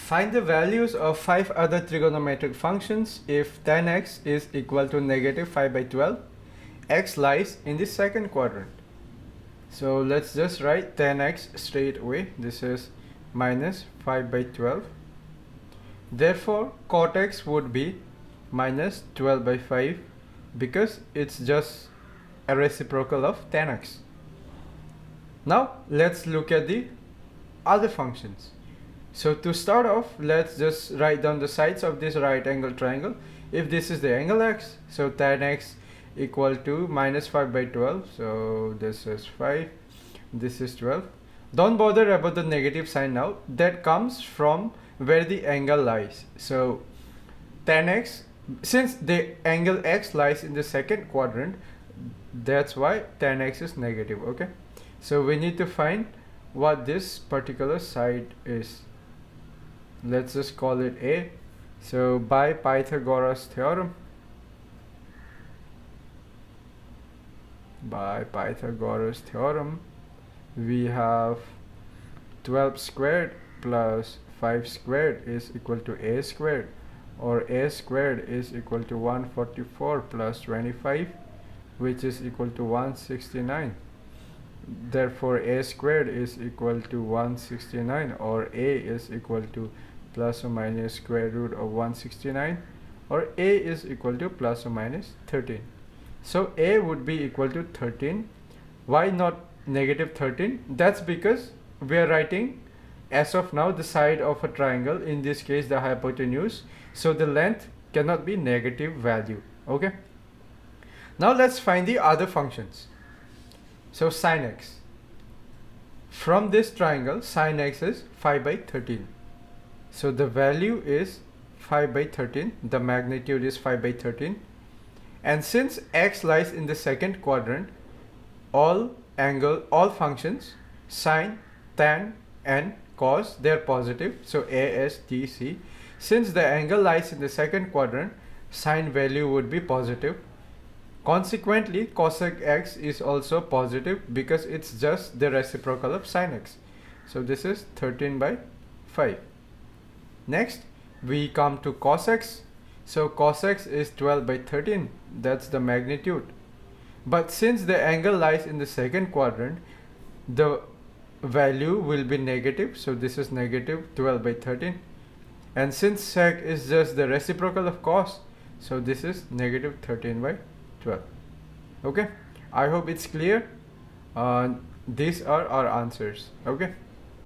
Find the values of 5 other trigonometric functions if tan x is equal to negative 5 by 12. X lies in the second quadrant. So let's just write tan x straight away. This is minus 5 by 12. Therefore, cot x would be minus 12 by 5 because it's just a reciprocal of tan x. Now let's look at the other functions. So to start off, let's just write down the sides of this right angle triangle. If this is the angle x, so tan x equal to minus 5 by 12. So this is 5, this is 12. Don't bother about the negative sign now. That comes from where the angle lies. So tan x, since the angle x lies in the second quadrant, that's why tan x is negative. Okay, so we need to find what this particular side is. Let's just call it A. So by Pythagoras theorem, we have 12 squared plus 5 squared is equal to A squared, or A squared is equal to 144 plus 25, which is equal to 169. Therefore A squared is equal to 169, or A is equal to plus or minus square root of 169, or A is equal to plus or minus 13. So A would be equal to 13. Why not negative 13? That's because we are writing as of now the side of a triangle, in this case the hypotenuse, so the length cannot be negative value. Okay, now let's find the other functions. So sin x, from this triangle sin x is 5 by 13. So the value is 5 by 13, the magnitude is 5 by 13, and since x lies in the second quadrant, all functions sine, tan and cos, they are positive. So A, S, T, C. Since the angle lies in the second quadrant, sine value would be positive. Consequently, cosec x is also positive because it's just the reciprocal of sin x. So this is 13 by 5. Next, we come to cos x. So cos x is 12 by 13. That's the magnitude. But since the angle lies in the second quadrant, the value will be negative. So this is negative 12 by 13. And since sec is just the reciprocal of cos, so this is negative 13 by 12. Okay, I hope it's clear. These are our answers. Okay.